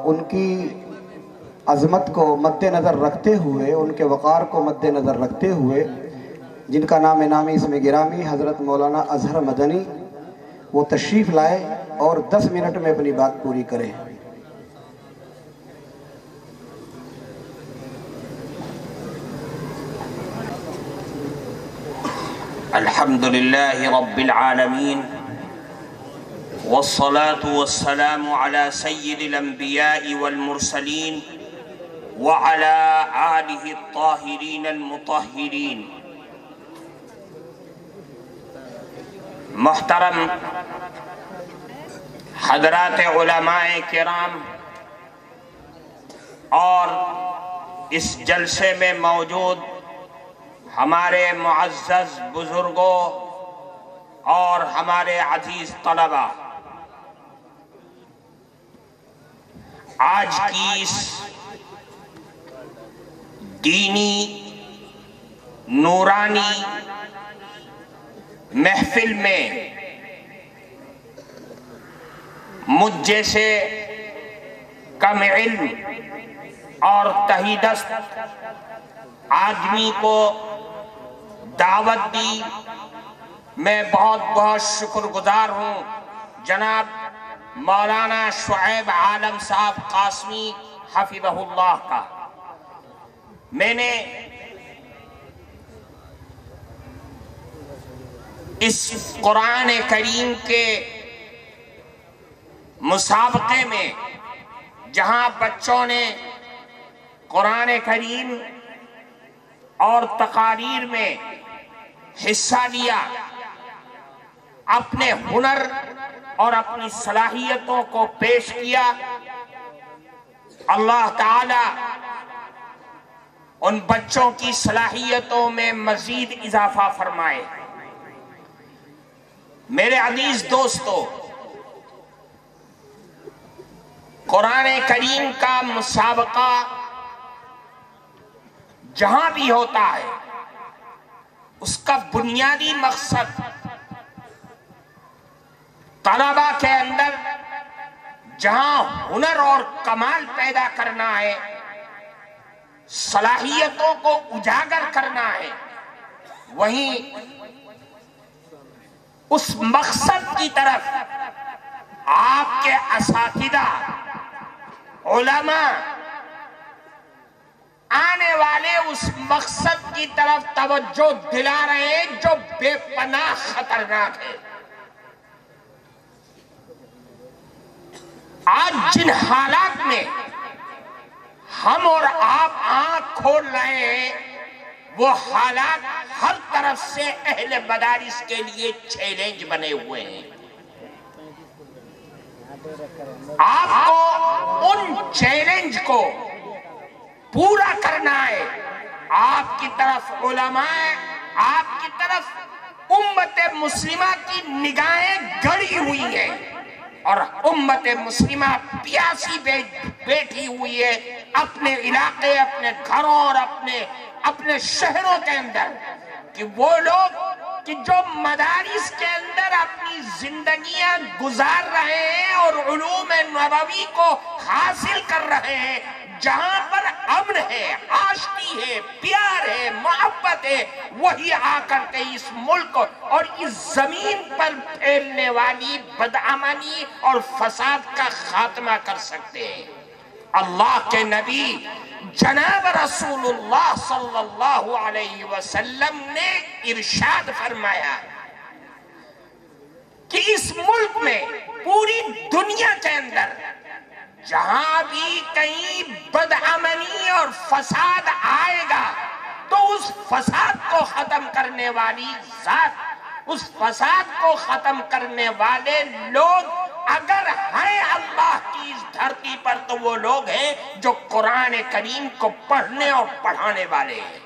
ان کی عظمت کو مد نظر رکھتے ہوئے، ان کے وقار کو مد نظر رکھتے ہوئے، جن کا نام نامی اسم گرامی حضرت مولانا اظہر مدنی، وہ تشریف لائے اور 10 منٹ میں اپنی بات پوری کریں۔ الحمدللہ رب العالمین والصلاة والسلام على سید الانبیاء والمرسلین وعلى آلہ الطاہرین المطہرین۔ محترم حضرات علماء کرام اور اس جلسے میں موجود ہمارے معزز بزرگوں اور ہمارے عزیز طلباء، آج کی اس دینی نورانی محفل میں مجھ جیسے کم علم اور تہی دست آدمی کو دعوت دی، میں بہت بہت شکر گزار ہوں جناب مولانا شعیب عالم صاحب قاسمی حفظہ اللہ کا۔ میں نے اس قرآن کریم کے مسابقے میں جہاں بچوں نے قرآن کریم اور تقاریر میں حصہ لیا، اپنے ہنر اور اپنی صلاحیتوں کو پیش کیا، اللہ تعالی ان بچوں کی صلاحیتوں میں مزید اضافہ فرمائے۔ میرے عزیز دوستو، قرآن کریم کا مسابقہ جہاں بھی ہوتا ہے اس کا بنیادی مقصد طلباء کے اندر جہاں ہنر اور کمال پیدا کرنا ہے، صلاحیتوں کو اجاگر کرنا ہے، وہیں اس مقصد کی طرف آپ کے اساتذہ علماء آنے والے اس مقصد کی طرف توجہ دلا رہے ہیں جو بے پناہ خطرناک ہے۔ آج جن حالات میں ہم اور آپ آنکھ کھول رہے ہیں، وہ حالات ہر طرف سے اہل مدارس کے لیے چیلنج بنے ہوئے ہیں۔ آپ کو ان چیلنج کو پورا کرنا ہے۔ آپ کی طرف علماء، آپ کی طرف امت مسلمہ کی نگاہیں گڑی ہوئی ہیں، اور امت مسلمہ پیاسی بیٹھی ہوئی ہے اپنے علاقے، اپنے گھروں اور اپنے شہروں کے اندر، کہ وہ لوگ کہ جو مدارس کے اندر اپنی زندگیاں گزار رہے ہیں اور علوم نبوی کو حاصل کر رہے ہیں، جہاں پر امن ہے، آشتی ہے، پیار ہے، محبت ہے، وہی آ کر کے اس ملک اور اس زمین پر پھیلنے والی بدامنی اور فساد کا خاتمہ کر سکتے ہیں۔ اللہ کے نبی جناب رسول اللہ صلی اللہ علیہ وسلم نے ارشاد فرمایا کہ اس ملک میں، پوری دنیا کے اندر، جہاں بھی کہیں بدامنی اور فساد آئے گا تو اس فساد کو ختم کرنے والی ذات، اس فساد کو ختم کرنے والے لوگ اگر ہیں اللہ کی اس دھرتی پر، تو وہ لوگ ہیں جو قرآن کریم کو پڑھنے اور پڑھانے والے ہیں۔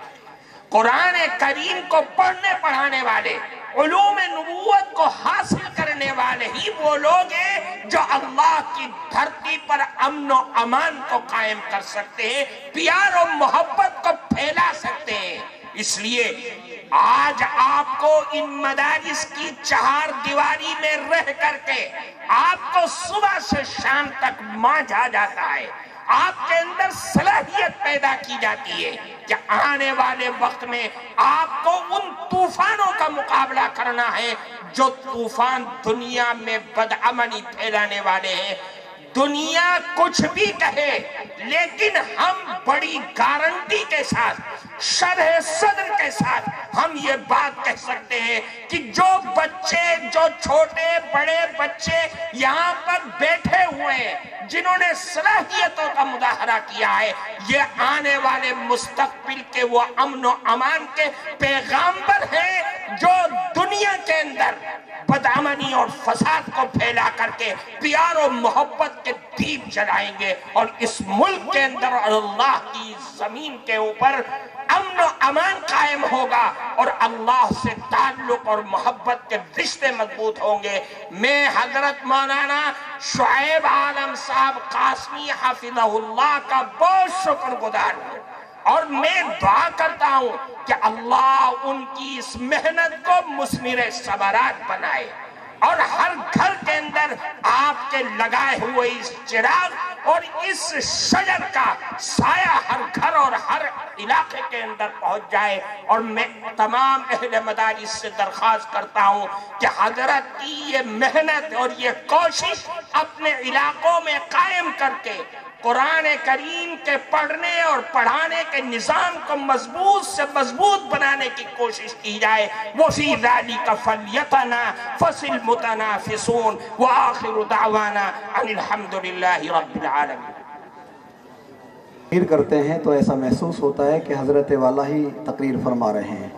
قرآن کریم کو پڑھنے پڑھانے والے، علوم نبوت کو حاصل کرنے والے ہی وہ لوگ ہیں جو اللہ کی دھرتی پر امن و امان کو قائم کر سکتے ہیں، پیار و محبت کو پھیلا سکتے ہیں۔ اس لیے آج آپ کو ان مدارس کی چہار دیواری میں رہ کر کے آپ کو صبح سے شام تک مانجھا جاتا ہے، آپ کے اندر صلاحیت پیدا کی جاتی ہے کہ آنے والے وقت میں آپ کو ان طوفانوں کا مقابلہ کرنا ہے جو طوفان دنیا میں بدعملی پھیلانے والے ہیں۔ دنیا کچھ بھی کہے لیکن ہم بڑی گارنٹی کے ساتھ، شرح صدر کے ساتھ ہم یہ بات کہہ سکتے ہیں کہ جو بچے، جو چھوٹے بڑے بچے یہاں پر بیٹھے ہوئے ہیں، جنہوں نے صلاحیتوں کا مظاہرہ کیا ہے، یہ آنے والے مستقبل کے وہ امن و امان کے پیغامبر ہیں جو دنیا کے اندر بدامنی اور فساد کو پھیلا کر کے پیار و محبت کے دیپ جلائیں گے، اور اس ملک کے اندر اور اللہ کی زمین کے اوپر امن و امان قائم ہوگا اور اللہ سے تعلق اور محبت کے رشتے مضبوط ہوں گے۔ میں حضرت مولانا شعیب عالم صاحب قاسمی حفظہ اللہ کا بہت شکر گزار ہوں، اور میں دعا کرتا ہوں کہ اللہ ان کی اس محنت کو مثمر ثمرات بنائے، اور ہر گھر کے اندر آپ کے لگائے ہوئے اس چراغ اور اس شجر کا سایہ ہر گھر اور ہر علاقے کے اندر پہنچ جائے۔ اور میں تمام اہل مدارس سے درخواست کرتا ہوں کہ حضرت کی یہ محنت اور یہ کوشش اپنے علاقوں میں قائم کر کے قرآن کریم کے پڑھنے اور پڑھانے کے نظام کو مضبوط سے مضبوط بنانے کی کوشش کی جائے۔ وَفِي ذَلِكَ فَلْيَتَنَافَسِ الْمُتَنَافِسُونَ وَآخِرُ دَعْوَانَا أَنِ الْحَمْدُ لِلَّهِ رَبِّ الْعَالَمِينَ۔ تقریر کرتے ہیں تو ایسا محسوس ہوتا ہے کہ حضرت والا ہی تقریر فرما رہے ہیں۔